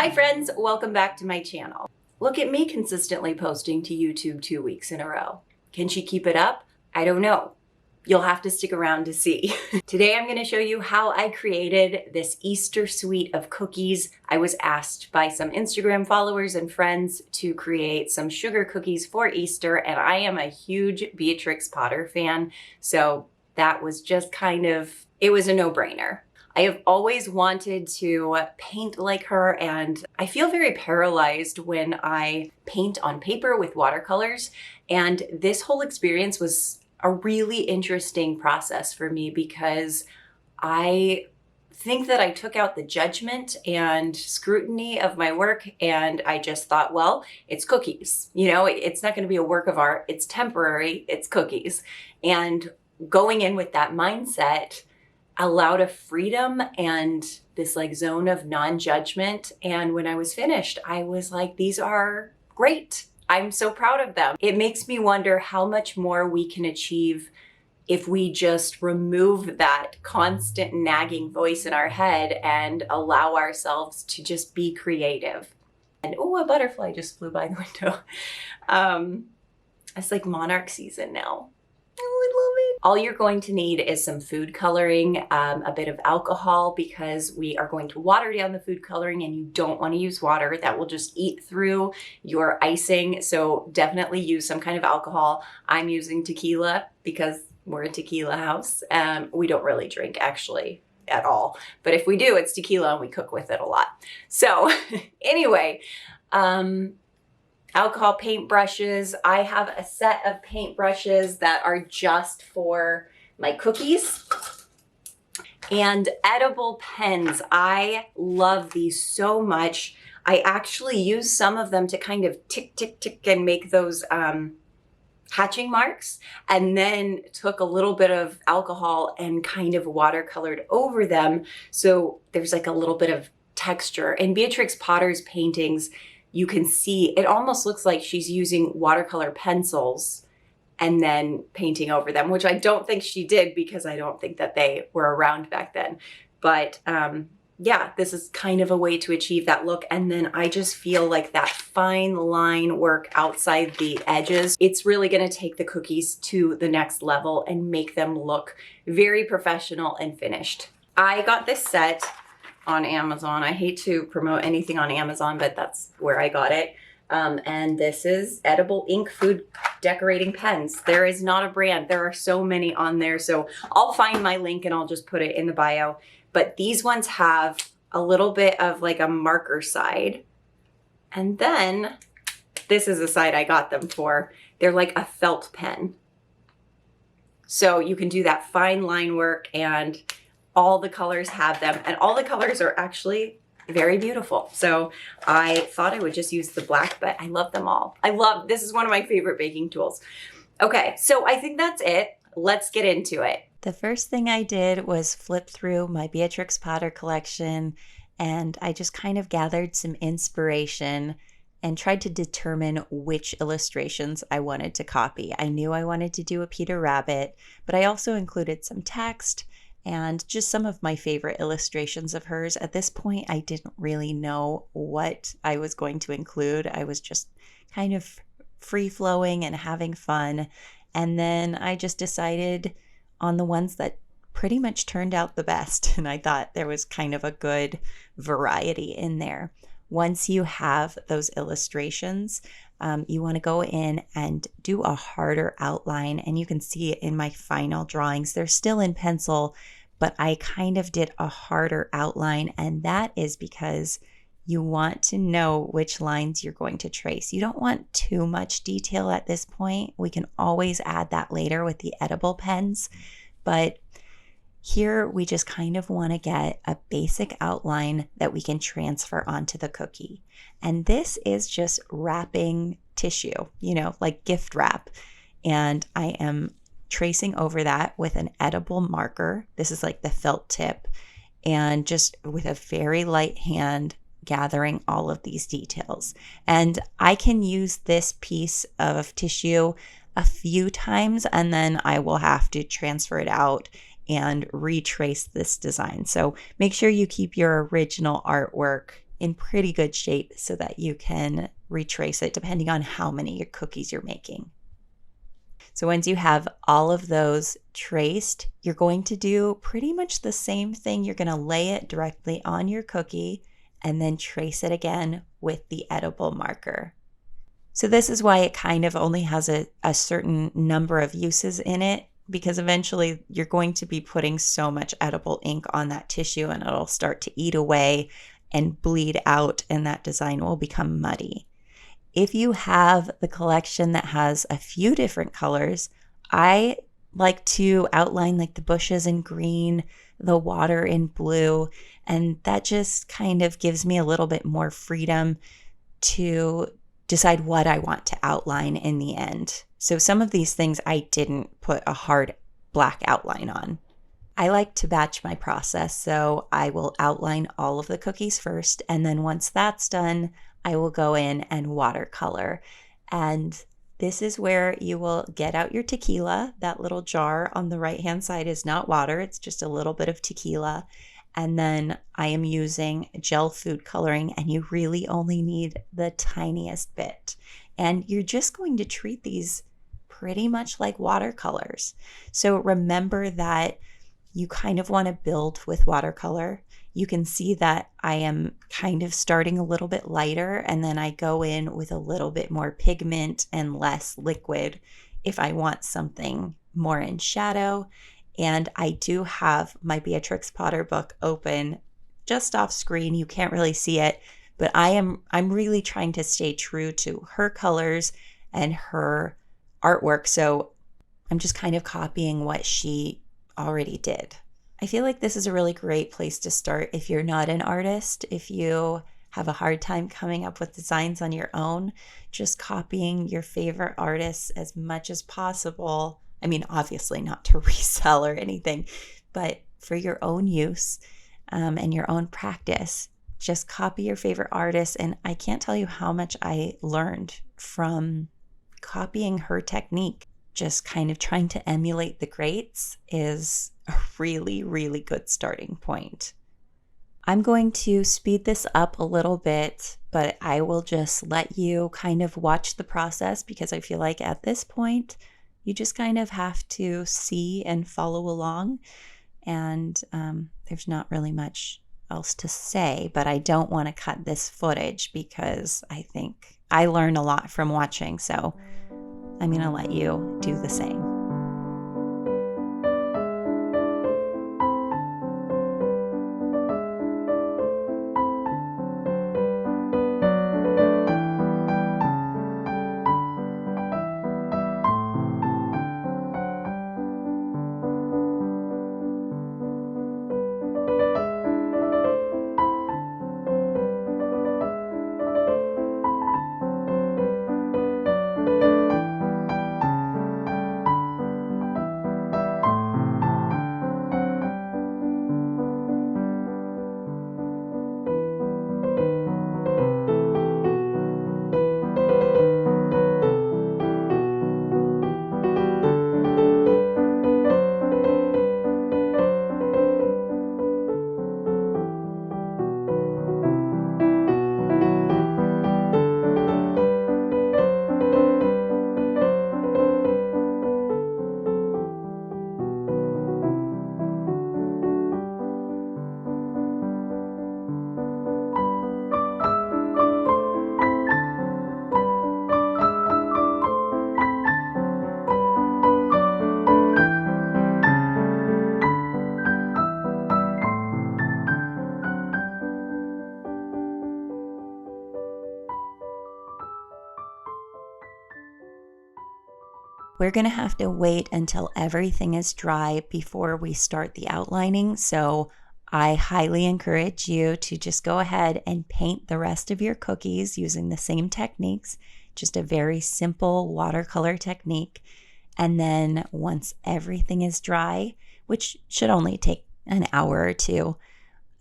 Hi friends, welcome back to my channel. Look at me consistently posting to YouTube 2 weeks in a row. Can she keep it up? I don't know. You'll have to stick around to see. Today I'm going to show you how I created this Easter suite of cookies. I was asked by some Instagram followers and friends to create some sugar cookies for Easter, and I am a huge Beatrix Potter fan, so that was just it was a no-brainer. I have always wanted to paint like her, and I feel very paralyzed when I paint on paper with watercolors, and this whole experience was a really interesting process for me because I think that I took out the judgment and scrutiny of my work, and I just thought, well, it's cookies. You know, it's not going to be a work of art. It's temporary. It's cookies. And going in with that mindset allowed a freedom and this zone of non-judgment. And when I was finished, I was like, these are great. I'm so proud of them. It makes me wonder how much more we can achieve if we just remove that constant nagging voice in our head and allow ourselves to just be creative. And oh, a butterfly just flew by the window. It's like monarch season now. Oh, I love it. All you're going to need is some food coloring, a bit of alcohol, because we are going to water down the food coloring and you don't want to use water. That will just eat through your icing. So definitely use some kind of alcohol. I'm using tequila because we're a tequila house. We don't really drink actually at all. But if we do, it's tequila and we cook with it a lot. So anyway, alcohol paintbrushes. I have a set of paintbrushes that are just for my cookies. And edible pens. I love these so much. I actually use some of them to kind of tick, tick, tick and make those hatching marks, and then took a little bit of alcohol and kind of watercolored over them. So there's like a little bit of texture. In Beatrix Potter's paintings, you can see it almost looks like she's using watercolor pencils and then painting over them, which I don't think she did because I don't think that they were around back then. But yeah, this is kind of a way to achieve that look. And then I just feel like that fine line work outside the edges, it's really going to take the cookies to the next level and make them look very professional and finished. I got this set on Amazon. I hate to promote anything on Amazon, but that's where I got it. And this is edible ink food decorating pens. There is not a brand. There are so many on there. So I'll find my link and I'll just put it in the bio. But these ones have a little bit of like a marker side. And then this is the side I got them for. They're like a felt pen. So you can do that fine line work, and all the colors have them, and all the colors are actually very beautiful. So I thought I would just use the black, but I love them all. This is one of my favorite baking tools. Okay, so I think that's it. Let's get into it. The first thing I did was flip through my Beatrix Potter collection, and I just kind of gathered some inspiration and tried to determine which illustrations I wanted to copy. I knew I wanted to do a Peter Rabbit, but I also included some text and just some of my favorite illustrations of hers. At this point, I didn't really know what I was going to include. I was just kind of free-flowing and having fun. And then I just decided on the ones that pretty much turned out the best. And I thought there was kind of a good variety in there. Once you have those illustrations, you want to go in and do a harder outline, and you can see it in my final drawings. They're still in pencil, but I kind of did a harder outline, and that is because you want to know which lines you're going to trace. You don't want too much detail at this point. We can always add that later with the edible pens, but here we just kind of want to get a basic outline that we can transfer onto the cookie. And this is just wrapping tissue, you know, like gift wrap. And I am tracing over that with an edible marker. This is like the felt tip, and just with a very light hand gathering all of these details. And I can use this piece of tissue a few times, and then I will have to transfer it out and retrace this design. So make sure you keep your original artwork in pretty good shape so that you can retrace it depending on how many cookies you're making. So once you have all of those traced, you're going to do pretty much the same thing. You're going to lay it directly on your cookie and then trace it again with the edible marker. So this is why it kind of only has a certain number of uses in it, because eventually you're going to be putting so much edible ink on that tissue and it'll start to eat away and bleed out, and that design will become muddy. If you have the collection that has a few different colors, I like to outline like the bushes in green, the water in blue, and that just kind of gives me a little bit more freedom to decide what I want to outline in the end. So some of these things I didn't put a hard black outline on. I like to batch my process, so I will outline all of the cookies first, and then once that's done, I will go in and watercolor. And this is where you will get out your tequila. That little jar on the right-hand side is not water, it's just a little bit of tequila. And then I am using gel food coloring, and you really only need the tiniest bit. And you're just going to treat these pretty much like watercolors. So remember that you kind of want to build with watercolor. You can see that I am kind of starting a little bit lighter, and then I go in with a little bit more pigment and less liquid if I want something more in shadow. And I do have my Beatrix Potter book open just off screen. You can't really see it, but I'm really trying to stay true to her colors and her artwork. So I'm just kind of copying what she already did. I feel like this is a really great place to start if you're not an artist. If you have a hard time coming up with designs on your own, just copying your favorite artists as much as possible. I mean, obviously not to resell or anything, but for your own use and your own practice, just copy your favorite artists. And I can't tell you how much I learned from copying her technique. Just kind of trying to emulate the greats is a really, really good starting point. I'm going to speed this up a little bit, but I will just let you kind of watch the process, because I feel like at this point, you just kind of have to see and follow along. And there's not really much else to say, but I don't want to cut this footage because I think I learn a lot from watching. So I'm going to let you do the same. We're going to have to wait until everything is dry before we start the outlining. So I highly encourage you to just go ahead and paint the rest of your cookies using the same techniques, just a very simple watercolor technique. And then once everything is dry, which should only take an hour or two,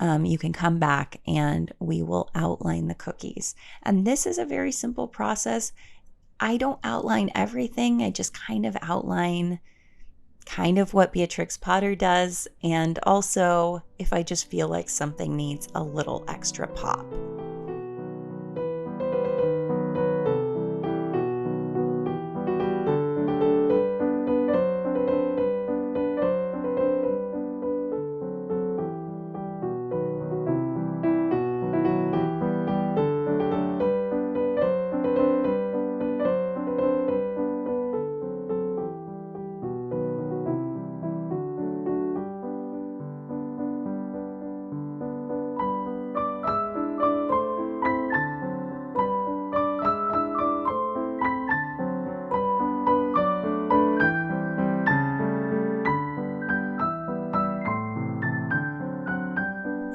you can come back and we will outline the cookies. And this is a very simple process. I don't outline everything. I just kind of outline kind of what Beatrix Potter does, and also if I just feel like something needs a little extra pop.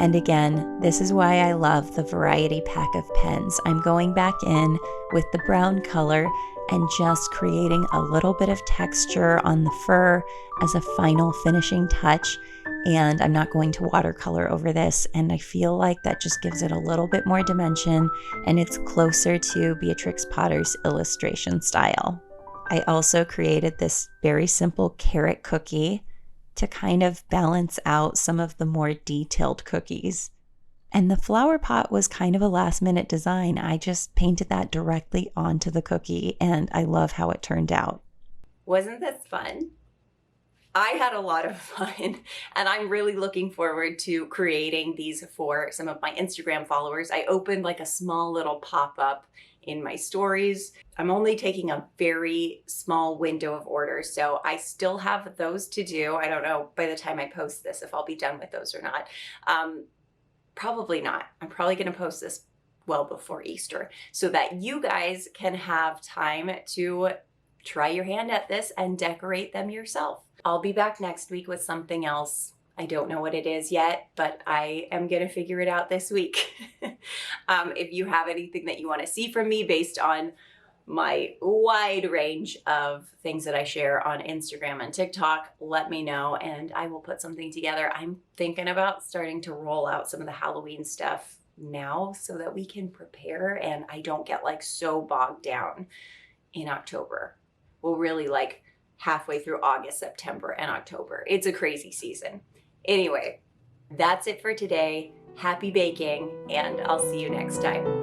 And again, this is why I love the variety pack of pens. I'm going back in with the brown color and just creating a little bit of texture on the fur as a final finishing touch. And I'm not going to watercolor over this. And I feel like that just gives it a little bit more dimension, and it's closer to Beatrix Potter's illustration style. I also created this very simple carrot cookie to kind of balance out some of the more detailed cookies. And the flower pot was kind of a last minute design. I just painted that directly onto the cookie, and I love how it turned out. Wasn't this fun? I had a lot of fun, and I'm really looking forward to creating these for some of my Instagram followers. I opened like a small little pop-up in my stories. I'm only taking a very small window of orders, so I still have those to do. I don't know by the time I post this if I'll be done with those or not. Probably not. I'm probably going to post this well before Easter so that you guys can have time to try your hand at this and decorate them yourself. I'll be back next week with something else. I don't know what it is yet, but I am going to figure it out this week. If you have anything that you want to see from me based on my wide range of things that I share on Instagram and TikTok, let me know and I will put something together. I'm thinking about starting to roll out some of the Halloween stuff now so that we can prepare and I don't get like so bogged down in October. We'll really like halfway through August, September, and October. It's a crazy season. Anyway, that's it for today. Happy baking, and I'll see you next time.